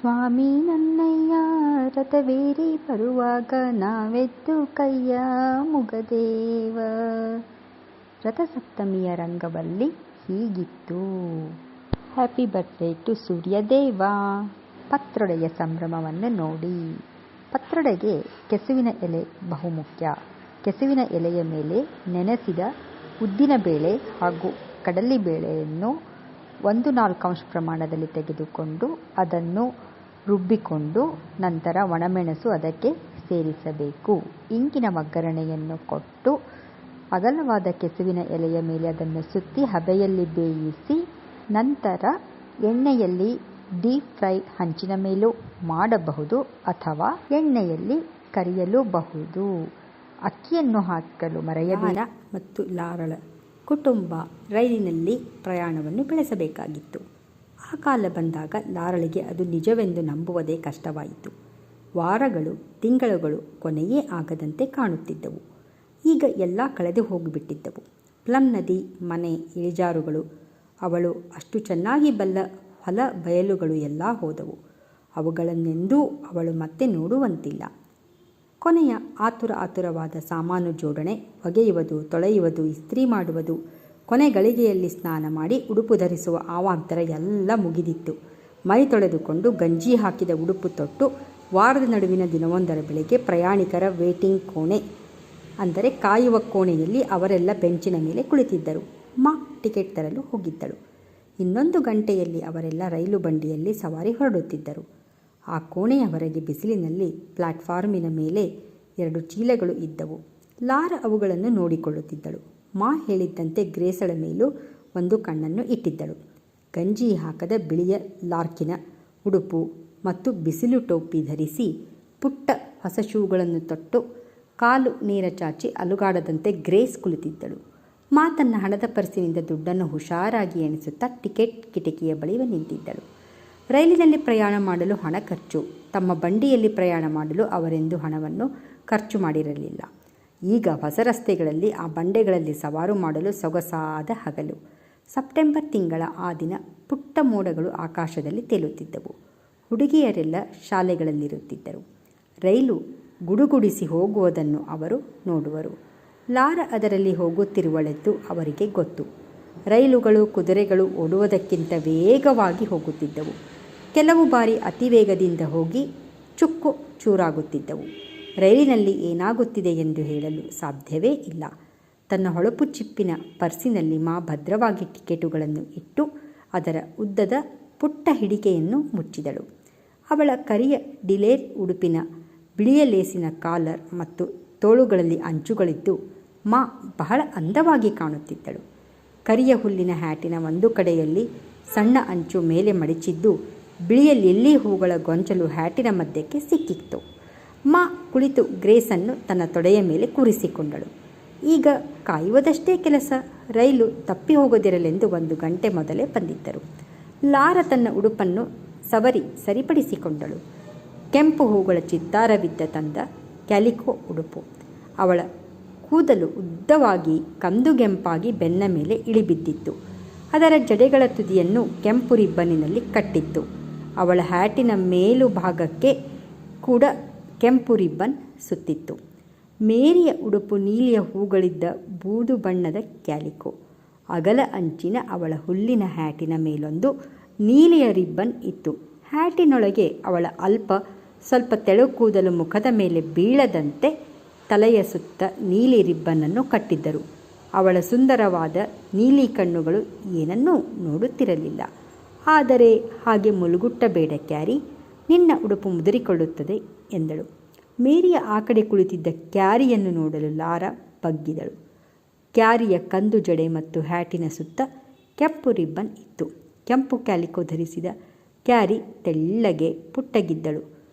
ಸ್ವಾಮಿ ನನ್ನಯ್ಯ ರಥವೇರಿ ಬರುವಾಗ ನಾವೆದ್ದು ಕೈಯ ಮುಗದೇವ. ರಥಸಪ್ತಮಿಯ ರಂಗವಲ್ಲಿ ಹೀಗಿತ್ತು. ಹ್ಯಾಪಿ ಬರ್ತ್ಡೇ ಟು ಸೂರ್ಯದೇವ. ಪತ್ರೊಡೆಯ ಸಂಭ್ರಮವನ್ನು ನೋಡಿ. ಪತ್ರೊಡೆಗೆ ಕೆಸುವಿನ ಎಲೆ ಬಹುಮುಖ್ಯ. ಕೆಸುವಿನ ಎಲೆಯ ಮೇಲೆ ನೆನೆಸಿದ ಉದ್ದಿನಬೇಳೆ ಹಾಗೂ ಕಡಲೆಬೇಳೆಯನ್ನು 1/4 ಪ್ರಮಾಣದಲ್ಲಿ ತೆಗೆದುಕೊಂಡು ಅದನ್ನು ರುಬ್ಬಿಕೊಂಡು ನಂತರ ಒಣಮೆಣಸು ಅದಕ್ಕೆ ಸೇರಿಸಬೇಕು. ಇಂಗಿನ ಒಗ್ಗರಣೆಯನ್ನು ಕೊಟ್ಟು ಅಗಲವಾದ ಕೆಸುವಿನ ಎಲೆಯ ಮೇಲೆ ಅದನ್ನು ಸುತ್ತಿ ಹಬೆಯಲ್ಲಿ ಬೇಯಿಸಿ ನಂತರ ಎಣ್ಣೆಯಲ್ಲಿ ಡೀಪ್ ಫ್ರೈ ಹಂಚಿನ ಮೇಲೂ ಮಾಡಬಹುದು ಅಥವಾ ಎಣ್ಣೆಯಲ್ಲಿ ಕರಿಯಲೂಬಹುದು. ಅಕ್ಕಿಯನ್ನು ಹಾಕಲು ಮರೆಯಬೇಡ. ಮತ್ತು ಲಾರಳ ಕುಟುಂಬ ರೈಲಿನಲ್ಲಿ ಪ್ರಯಾಣವನ್ನು ಬೆಳೆಸಬೇಕಾಗಿತ್ತು. ಆ ಕಾಲ ಬಂದಾಗ ಲಾರಳಿಗೆ ಅದು ನಿಜವೆಂದು ನಂಬುವುದೇ ಕಷ್ಟವಾಯಿತು. ವಾರಗಳು ತಿಂಗಳುಗಳು ಕೊನೆಯೇ ಆಗದಂತೆ ಕಾಣುತ್ತಿದ್ದವು. ಈಗ ಎಲ್ಲ ಕಳೆದು ಹೋಗಿಬಿಟ್ಟಿದ್ದವು. ಪ್ಲಮ್ ನದಿ, ಮನೆ, ಇಳಿಜಾರುಗಳು, ಅವಳು ಅಷ್ಟು ಚೆನ್ನಾಗಿ ಬಲ್ಲ ಹೊಲ ಬಯಲುಗಳು ಎಲ್ಲ ಹೋದವು. ಅವುಗಳನ್ನೆಂದೂ ಅವಳು ಮತ್ತೆ ನೋಡುವಂತಿಲ್ಲ. ಕೊನೆಯ ಆತುರವಾದ ಸಾಮಾನು ಜೋಡಣೆ, ಒಗೆಯುವುದು, ತೊಳೆಯುವುದು, ಇಸ್ತ್ರಿ ಮಾಡುವುದು, ಕೊನೆ ಗಳಿಗೆಯಲ್ಲಿ ಸ್ನಾನ ಮಾಡಿ ಉಡುಪು ಧರಿಸುವ ಅವಾಂತರ ಎಲ್ಲ ಮುಗಿದಿತ್ತು. ಮೈ ತೊಳೆದುಕೊಂಡು ಗಂಜಿ ಹಾಕಿದ ಉಡುಪು ತೊಟ್ಟು ವಾರದ ನಡುವಿನ ದಿನವೊಂದರ ಬೆಳಗ್ಗೆ ಪ್ರಯಾಣಿಕರ ವೇಟಿಂಗ್ ಕೋಣೆ ಅಂದರೆ ಕಾಯುವ ಕೋಣೆಯಲ್ಲಿ ಅವರೆಲ್ಲ ಬೆಂಚಿನ ಮೇಲೆ ಕುಳಿತಿದ್ದರು. ಟಿಕೆಟ್ ತರಲು ಹೋಗಿದ್ದಳು. 1 ಗಂಟೆಯಲ್ಲಿ ಅವರೆಲ್ಲ ರೈಲು ಬಂಡಿಯಲ್ಲಿ ಸವಾರಿ ಹೊರಡುತ್ತಿದ್ದರು. ಆ ಕೋಣೆಯ ಹೊರಗೆ ಬಿಸಿಲಿನಲ್ಲಿ ಪ್ಲಾಟ್ಫಾರ್ಮಿನ ಮೇಲೆ 2 ಚೀಲಗಳು ಇದ್ದವು. ಲಾರ ಅವುಗಳನ್ನು ನೋಡಿಕೊಳ್ಳುತ್ತಿದ್ದಳು. ಹೇಳಿದ್ದಂತೆ ಗ್ರೇಸಳ ಮೇಲೂ ಒಂದು ಕಣ್ಣನ್ನು ಇಟ್ಟಿದ್ದಳು. ಗಂಜಿ ಹಾಕದ ಬಿಳಿಯ ಲಾರ್ಕಿನ ಉಡುಪು ಮತ್ತು ಬಿಸಿಲು ಟೋಪಿ ಧರಿಸಿ ಪುಟ್ಟ ಹೊಸ ಶೂಗಳನ್ನು ತೊಟ್ಟು ಕಾಲು ನೇರ ಚಾಚಿ ಅಲುಗಾಡದಂತೆ ಗ್ರೇಸ್ ಕುಳಿತಿದ್ದಳು. ತನ್ನ ಹಣದ ಪರ್ಸಿನಿಂದ ದುಡ್ಡನ್ನು ಹುಷಾರಾಗಿ ಎಣಿಸುತ್ತಾ ಟಿಕೆಟ್ ಕಿಟಕಿಯ ಬಳಿ ನಿಂತಿದ್ದಳು. ರೈಲಿನಲ್ಲಿ ಪ್ರಯಾಣ ಮಾಡಲು ಹಣ ಖರ್ಚು. ತಮ್ಮ ಬಂಡಿಯಲ್ಲಿ ಪ್ರಯಾಣ ಮಾಡಲು ಅವರೆಂದು ಹಣವನ್ನು ಖರ್ಚು ಮಾಡಿರಲಿಲ್ಲ. ಈಗ ಹೊಸ ರಸ್ತೆಗಳಲ್ಲಿ ಆ ಬಂಡೆಗಳಲ್ಲಿ ಸವಾರು ಮಾಡಲು ಸೊಗಸಾದ ಹಗಲು. ಸೆಪ್ಟೆಂಬರ್ ತಿಂಗಳ ಆ ದಿನ ಪುಟ್ಟ ಮೋಡಗಳು ಆಕಾಶದಲ್ಲಿ ತೇಲುತ್ತಿದ್ದವು. ಹುಡುಗಿಯರೆಲ್ಲ ಶಾಲೆಗಳಲ್ಲಿರುತ್ತಿದ್ದರು. ರೈಲು ಗುಡುಗುಡಿಸಿ ಹೋಗುವುದನ್ನು ಅವರು ನೋಡುವರು. ಲಾರ ಅದರಲ್ಲಿ ಹೋಗುತ್ತಿರುವಳೆಂದು ಅವರಿಗೆ ಗೊತ್ತು. ರೈಲುಗಳು ಕುದುರೆಗಳು ಓಡುವುದಕ್ಕಿಂತ ವೇಗವಾಗಿ ಹೋಗುತ್ತಿದ್ದವು. ಕೆಲವು ಬಾರಿ ಅತಿ ವೇಗದಿಂದ ಹೋಗಿ ಚುಕ್ಕು ಚೂರಾಗುತ್ತಿದ್ದವು. ರೈಲಿನಲ್ಲಿ ಏನಾಗುತ್ತಿದೆ ಎಂದು ಹೇಳಲು ಸಾಧ್ಯವೇ ಇಲ್ಲ. ತನ್ನ ಹೊಳಪು ಚಿಪ್ಪಿನ ಪರ್ಸಿನಲ್ಲಿ ಭದ್ರವಾಗಿ ಟಿಕೆಟುಗಳನ್ನು ಇಟ್ಟು ಅದರ ಉದ್ದದ ಪುಟ್ಟ ಹಿಡಿಕೆಯನ್ನು ಮುಚ್ಚಿದಳು. ಅವಳ ಕರಿಯ ಡಿಲೇರ್ ಉಡುಪಿನ ಬಿಳಿಯ ಲೇಸಿನ ಕಾಲರ್ ಮತ್ತು ತೋಳುಗಳಲ್ಲಿ ಅಂಚುಗಳಿದ್ದು ಬಹಳ ಅಂದವಾಗಿ ಕಾಣುತ್ತಿದ್ದಳು. ಕರಿಯ ಹುಲ್ಲಿನ ಹ್ಯಾಟಿನ ಒಂದು ಕಡೆಯಲ್ಲಿ ಸಣ್ಣ ಅಂಚು ಮೇಲೆ ಮಡಿಚಿದ್ದು ಬಿಳಿಯ ಲಿಲ್ಲಿ ಹೂಗಳ ಗೊಂಚಲು ಹ್ಯಾಟಿನ ಮಧ್ಯಕ್ಕೆ ಸಿಕ್ಕಿತ್ತು. ಕುಳಿತು ಗ್ರೇಸನ್ನು ತನ್ನ ತೊಡೆಯ ಮೇಲೆ ಕೂರಿಸಿಕೊಂಡಳು. ಈಗ ಕಾಯುವುದಷ್ಟೇ ಕೆಲಸ. ರೈಲು ತಪ್ಪಿ ಹೋಗದಿರಲೆಂದು 1 ಗಂಟೆ ಮೊದಲೇ ಬಂದಿದ್ದರು. ಲಾರ ತನ್ನ ಉಡುಪನ್ನು ಸರಿಪಡಿಸಿಕೊಂಡಳು. ಕೆಂಪು ಹೂಗಳ ಚಿತ್ತಾರವಿದ್ದ ತಂದ ಕ್ಯಾಲಿಕೋ ಉಡುಪು. ಅವಳ ಕೂದಲು ಉದ್ದವಾಗಿ ಕಂದುಗೆಂಪಾಗಿ ಬೆನ್ನ ಮೇಲೆ ಇಳಿಬಿದ್ದಿತ್ತು. ಅದರ ಜಡೆಗಳ ತುದಿಯನ್ನು ಕೆಂಪು ರಿಬ್ಬನ್ನಿನಲ್ಲಿ ಕಟ್ಟಿತ್ತು. ಅವಳ ಹ್ಯಾಟಿನ ಮೇಲು ಭಾಗಕ್ಕೆ ಕೂಡ ಕೆಂಪು ರಿಬ್ಬನ್ ಸುತ್ತಿತ್ತು. ಮೇರಿಯ ಉಡುಪು ನೀಲಿಯ ಹೂಗಳಿದ್ದ ಬೂದು ಬಣ್ಣದ ಕ್ಯಾಲಿಕೋ. ಅಗಲ ಅಂಚಿನ ಅವಳ ಹುಲ್ಲಿನ ಹ್ಯಾಟಿನ ಮೇಲೊಂದು ನೀಲಿಯ ರಿಬ್ಬನ್ ಇತ್ತು. ಹ್ಯಾಟಿನೊಳಗೆ ಅವಳ ಸ್ವಲ್ಪ ತೆಳು ಕೂದಲು ಮುಖದ ಮೇಲೆ ಬೀಳದಂತೆ ತಲೆಯ ಸುತ್ತ ನೀಲಿ ರಿಬ್ಬನ್ನನ್ನು ಕಟ್ಟಿದ್ದರು. ಅವಳ ಸುಂದರವಾದ ನೀಲಿ ಕಣ್ಣುಗಳು ಏನನ್ನೂ ನೋಡುತ್ತಿರಲಿಲ್ಲ. ಆದರೆ ಹಾಗೆ ಮುಲುಗುಟ್ಟಬೇಡ ಕ್ಯಾರಿ, ನಿನ್ನ ಉಡುಪು ಮುದುರಿಕೊಳ್ಳುತ್ತದೆ ಎಂದಳು. ಮೇರಿಯ ಆ ಕಡೆ ಕುಳಿತಿದ್ದ ಕ್ಯಾರಿಯನ್ನು ನೋಡಲು ಲಾರ ಬಗ್ಗಿದಳು. ಕ್ಯಾರಿಯ ಕಂದು ಜಡೆ ಮತ್ತು ಹ್ಯಾಟಿನ ಸುತ್ತ ಕೆಂಪು ರಿಬ್ಬನ್ ಇತ್ತು. ಕೆಂಪು ಕ್ಯಾಲಿಕೋ ಧರಿಸಿದ ಕ್ಯಾರಿ ತೆಳ್ಳಗೆ ಪುಟ್ಟಗಿದ್ದಳು.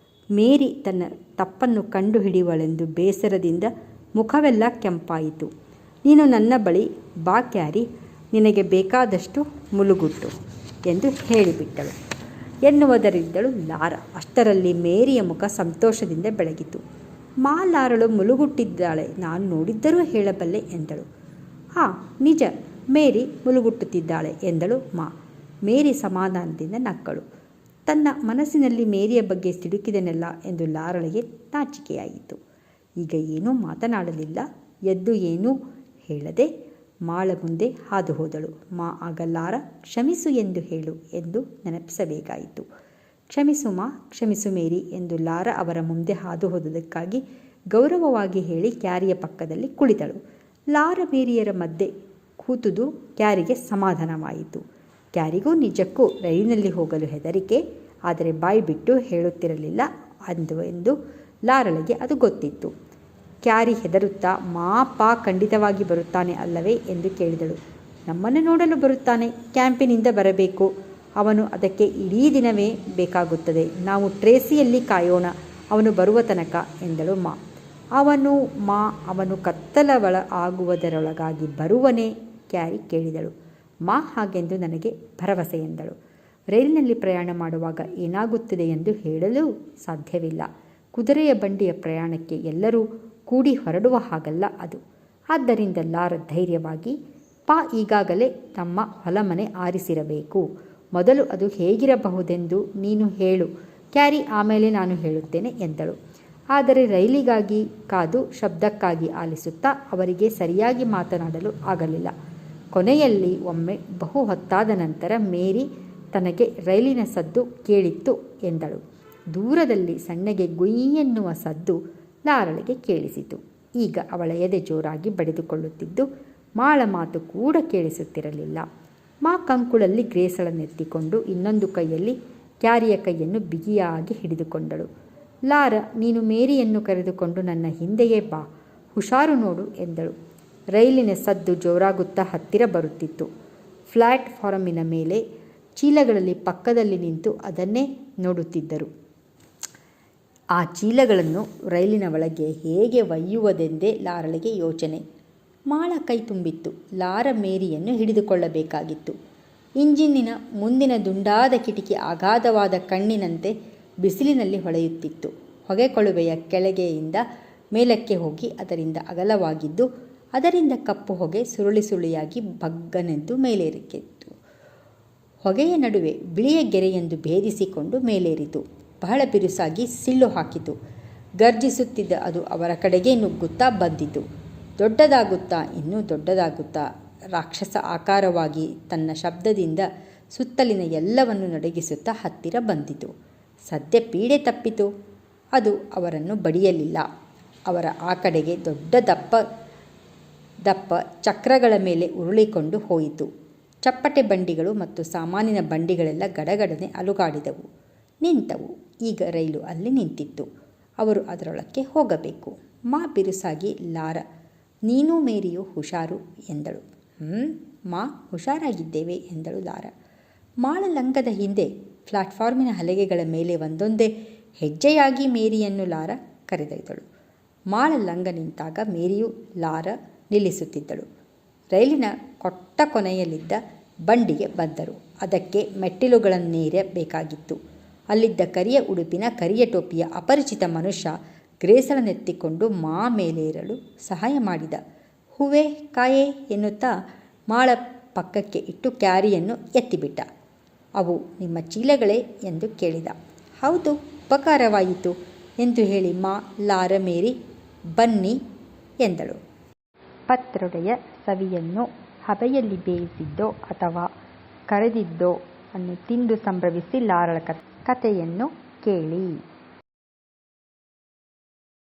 ಮೇರಿ ತನ್ನ ತಪ್ಪನ್ನು ಕಂಡುಹಿಡಿಯುವಳೆಂದು ಬೇಸರದಿಂದ ಮುಖವೆಲ್ಲ ಕೆಂಪಾಯಿತು. ನೀನು ನನ್ನ ಬಳಿ ಬಾ ಕ್ಯಾರಿ, ನಿನಗೆ ಬೇಕಾದಷ್ಟು ಮುಲುಗುಟ್ಟು ಎಂದು ಹೇಳಿಬಿಟ್ಟಳು ಎನ್ನುವುದರಿದ್ದಳು ಲಾರ. ಅಷ್ಟರಲ್ಲಿ ಮೇರಿಯ ಮುಖ ಸಂತೋಷದಿಂದ ಬೆಳಗಿತು. ಲಾರಳು ಮುಲುಗುಟ್ಟಿದ್ದಾಳೆ, ನಾನು ನೋಡಿದ್ದರೂ ಹೇಳಬಲ್ಲೆ ಎಂದಳು. ನಿಜ, ಮೇರಿ ಮುಲುಗುಟ್ಟುತ್ತಿದ್ದಾಳೆ ಎಂದಳು ಮೇರಿ ಸಮಾಧಾನದಿಂದ ನಕ್ಕಳು. ತನ್ನ ಮನಸ್ಸಿನಲ್ಲಿ ಮೇರಿಯ ಬಗ್ಗೆ ಸಿಡುಕಿದನೆಲ್ಲ ಎಂದು ಲಾರಳಿಗೆ ನಾಚಿಕೆಯಾಯಿತು. ಈಗ ಏನೂ ಮಾತನಾಡಲಿಲ್ಲ. ಎದ್ದು ಏನೂ ಹೇಳದೆ ಮಾಳ ಮುಂದೆ ಹಾದು ಹೋದಳು. ಆಗ ಲಾರ ಕ್ಷಮಿಸು ಎಂದು ಹೇಳು ಎಂದು ನೆನಪಿಸಬೇಕಾಯಿತು. ಕ್ಷಮಿಸು ಕ್ಷಮಿಸು ಮೇರಿ ಎಂದು ಲಾರ ಅವರ ಮುಂದೆ ಹಾದು ಹೋದುದಕ್ಕಾಗಿ ಗೌರವವಾಗಿ ಹೇಳಿ ಕ್ಯಾರಿಯ ಪಕ್ಕದಲ್ಲಿ ಕುಳಿತಳು. ಲಾರ ಮೇರಿಯರ ಮಧ್ಯೆ ಕೂತುದು ಕ್ಯಾರಿಗೆ ಸಮಾಧಾನವಾಯಿತು. ಕ್ಯಾರಿಗೂ ನಿಜಕ್ಕೂ ರೈಲಿನಲ್ಲಿ ಹೋಗಲು ಹೆದರಿಕೆ, ಆದರೆ ಬಾಯಿ ಬಿಟ್ಟು ಹೇಳುತ್ತಿರಲಿಲ್ಲ ಎಂದು ಲಾರಳಿಗೆ ಅದು ಗೊತ್ತಿತ್ತು. ಕ್ಯಾರಿ ಹೆದರುತ್ತಾ ಪಾ ಖಂಡಿತವಾಗಿ ಬರುತ್ತಾನೆ ಅಲ್ಲವೇ ಎಂದು ಕೇಳಿದಳು. ನಮ್ಮನ್ನು ನೋಡಲು ಬರುತ್ತಾನೆ, ಕ್ಯಾಂಪಿನಿಂದ ಬರಬೇಕು. ಅವನು ಅದಕ್ಕೆ ಇಡೀ ದಿನವೇ ಬೇಕಾಗುತ್ತದೆ. ನಾವು ಟ್ರೇಸಿಯಲ್ಲಿ ಕಾಯೋಣ, ಅವನು ಬರುವ ತನಕ ಎಂದಳು ಅವನು ಕತ್ತಲವಳ ಆಗುವುದರೊಳಗಾಗಿ ಬರುವನೇ? ಕ್ಯಾರಿ ಕೇಳಿದಳು. ಹಾಗೆಂದು ನನಗೆ ಭರವಸೆ ಎಂದಳು. ರೈಲಿನಲ್ಲಿ ಪ್ರಯಾಣ ಮಾಡುವಾಗ ಏನಾಗುತ್ತದೆ ಎಂದು ಹೇಳಲು ಸಾಧ್ಯವಿಲ್ಲ. ಕುದುರೆಯ ಬಂಡಿಯ ಪ್ರಯಾಣಕ್ಕೆ ಎಲ್ಲರೂ ಕೂಡಿ ಹೊರಡುವ ಹಾಗಲ್ಲ ಅದು. ಆದ್ದರಿಂದ ಲಾರ ಧೈರ್ಯವಾಗಿ, ಈಗಾಗಲೇ ತಮ್ಮ ಹೊಲಮನೆ ಆರಿಸಿರಬೇಕು. ಮೊದಲು ಅದು ಹೇಗಿರಬಹುದೆಂದು ನೀನು ಹೇಳು ಕ್ಯಾರಿ, ಆಮೇಲೆ ನಾನು ಹೇಳುತ್ತೇನೆ ಎಂದಳು. ಆದರೆ ರೈಲಿಗಾಗಿ ಕಾದು ಶಬ್ದಕ್ಕಾಗಿ ಆಲಿಸುತ್ತಾ ಅವರಿಗೆ ಸರಿಯಾಗಿ ಮಾತನಾಡಲು ಆಗಲಿಲ್ಲ. ಕೊನೆಯಲ್ಲಿ ಒಮ್ಮೆ ಬಹು ಹೊತ್ತಾದ ನಂತರ ಮೇರಿ ತನಗೆ ರೈಲಿನ ಸದ್ದು ಕೇಳಿತ್ತು ಎಂದಳು. ದೂರದಲ್ಲಿ ಸಣ್ಣಗೆ ಗುಯ್ ಎನ್ನುವ ಸದ್ದು ಲಾರಳಿಗೆ ಕೇಳಿಸಿತು. ಈಗ ಅವಳ ಎದೆ ಜೋರಾಗಿ ಬಡಿದುಕೊಳ್ಳುತ್ತಿದ್ದು ಮಾಳ ಮಾತು ಕೂಡ ಕೇಳಿಸುತ್ತಿರಲಿಲ್ಲ. ಕಂಕುಳಲ್ಲಿ ಗ್ರೇಸಳನ್ನೆತ್ತಿಕೊಂಡು ಇನ್ನೊಂದು ಕೈಯಲ್ಲಿ ಕ್ಯಾರಿಯ ಕೈಯನ್ನು ಬಿಗಿಯಾಗಿ ಹಿಡಿದುಕೊಂಡಳು. ಲಾರ, ನೀನು ಮೇರಿಯನ್ನು ಕರೆದುಕೊಂಡು ನನ್ನ ಹಿಂದೆಯೇ ಬಾ, ಹುಷಾರು ನೋಡು ಎಂದಳು. ರೈಲಿನ ಸದ್ದು ಜೋರಾಗುತ್ತಾ ಹತ್ತಿರ ಬರುತ್ತಿತ್ತು. ಪ್ಲಾಟ್ಫಾರಮಿನ ಮೇಲೆ ಚೀಲಗಳಲ್ಲಿ ಪಕ್ಕದಲ್ಲಿ ನಿಂತು ಅದನ್ನೇ ನೋಡುತ್ತಿದ್ದರು. ಆ ಚೀಲಗಳನ್ನು ರೈಲಿನ ಒಳಗೆ ಹೇಗೆ ಒಯ್ಯುವುದೆಂದೇ ಲಾರಳಿಗೆ ಯೋಚನೆ. ಮಾಳ ಕೈ ತುಂಬಿತ್ತು. ಲಾರ ಮೇರಿಯನ್ನು ಹಿಡಿದುಕೊಳ್ಳಬೇಕಾಗಿತ್ತು. ಇಂಜಿನ್ನಿನ ಮುಂದಿನ ದುಂಡಾದ ಕಿಟಕಿ ಅಗಾಧವಾದ ಕಣ್ಣಿನಂತೆ ಬಿಸಿಲಿನಲ್ಲಿ ಹೊಳೆಯುತ್ತಿತ್ತು. ಹೊಗೆಕೊಳುವೆಯ ಕೆಳಗೆಯಿಂದ ಮೇಲಕ್ಕೆ ಹೋಗಿ ಅದರಿಂದ ಅಗಲವಾಗಿದ್ದು ಅದರಿಂದ ಕಪ್ಪು ಹೊಗೆ ಸುರುಳಿ ಸುರುಳಿಯಾಗಿ ಬಗ್ಗನೆದ್ದು ಮೇಲೇರಿತ್ತು. ಹೊಗೆಯ ನಡುವೆ ಬಿಳಿಯ ಗೆರೆಯೊಂದು ಭೇದಿಸಿಕೊಂಡು ಮೇಲೇರಿತು. ಬಹಳ ಬಿರುಸಾಗಿ ಸಿಳ್ಳು ಹಾಕಿತು. ಗರ್ಜಿಸುತ್ತಿದ್ದ ಅದು ಅವರ ಕಡೆಗೆ ನುಗ್ಗುತ್ತಾ ಬಂದಿತು. ದೊಡ್ಡದಾಗುತ್ತಾ ಇನ್ನೂ ದೊಡ್ಡದಾಗುತ್ತಾ ರಾಕ್ಷಸ ಆಕಾರವಾಗಿ ತನ್ನ ಶಬ್ದದಿಂದ ಸುತ್ತಲಿನ ಎಲ್ಲವನ್ನು ನಡಗಿಸುತ್ತಾ ಹತ್ತಿರ ಬಂದಿತು. ಸದ್ಯ ಪೀಡೆ ತಪ್ಪಿತು. ಅದು ಅವರನ್ನು ಬಡಿಯಲಿಲ್ಲ. ಅವರ ಆ ಕಡೆಗೆ ದೊಡ್ಡ ದಪ್ಪ ಚಕ್ರಗಳ ಮೇಲೆ ಉರುಳಿಕೊಂಡು ಹೋಯಿತು. ಚಪ್ಪಟೆ ಬಂಡಿಗಳು ಮತ್ತು ಸಾಮಾನಿನ ಬಂಡಿಗಳೆಲ್ಲ ಗಡಗಡನೆ ಅಲುಗಾಡಿದವು, ನಿಂತವು. ಈಗ ರೈಲು ಅಲ್ಲಿ ನಿಂತಿತ್ತು. ಅವರು ಅದರೊಳಕ್ಕೆ ಹೋಗಬೇಕು. ಬಿರುಸಾಗಿ, ಲಾರ, ನೀನೂ ಮೇರಿಯು ಹುಷಾರು ಎಂದಳು. ಹುಷಾರಾಗಿದ್ದೇವೆ ಎಂದಳು ಲಾರ. ಮಾಳ ಲಂಗದ ಹಿಂದೆ ಪ್ಲಾಟ್ಫಾರ್ಮಿನ ಹಲಗೆಗಳ ಮೇಲೆ ಒಂದೊಂದೇ ಹೆಜ್ಜೆಯಾಗಿ ಮೇರಿಯನ್ನು ಲಾರ ಕರೆದೊಯ್ದಳು. ಮಾಳ ಲಂಗ ನಿಂತಾಗ ಮೇರಿಯು ಲಾರ ನಿಲ್ಲಿಸುತ್ತಿದ್ದಳು. ರೈಲಿನ ಕೊಟ್ಟ ಕೊನೆಯಲ್ಲಿದ್ದ ಬಂಡಿಗೆ ಬಂದರು. ಅದಕ್ಕೆ ಮೆಟ್ಟಿಲುಗಳನ್ನೇರಬೇಕಾಗಿತ್ತು. ಅಲ್ಲಿದ್ದ ಕರಿಯ ಉಡುಪಿನ ಕರಿಯ ಟೋಪಿಯ ಅಪರಿಚಿತ ಮನುಷ್ಯ ಗ್ರೇಸಳನೆತ್ತಿಕೊಂಡು ಮೇಲೇರಲು ಸಹಾಯ ಮಾಡಿದ. ಹೂವೇ ಕಾಯೇ ಎನ್ನುತ್ತಾ ಮಾಳ ಪಕ್ಕಕ್ಕೆ ಇಟ್ಟು ಕ್ಯಾರಿಯನ್ನು ಎತ್ತಿಬಿಟ್ಟ. ಅವು ನಿಮ್ಮ ಚೀಲಗಳೇ ಎಂದು ಕೇಳಿದ. ಹೌದು, ಉಪಕಾರವಾಯಿತು ಎಂದು ಹೇಳಿ ಲಾರ ಮೇರಿ ಬನ್ನಿ ಎಂದಳು. ಪತ್ರೊಡೆಯ ಸವಿಯನ್ನು ಹಬೆಯಲ್ಲಿ ಬೇಯಿಸಿದ್ದೋ ಅಥವಾ ಕರೆದಿದ್ದೋ ಅನ್ನು ತಿಂದು ಸಂಭ್ರಮಿಸಿ ಲಾರಳ ಕಥೆಯನ್ನು ಕೇಳಿ.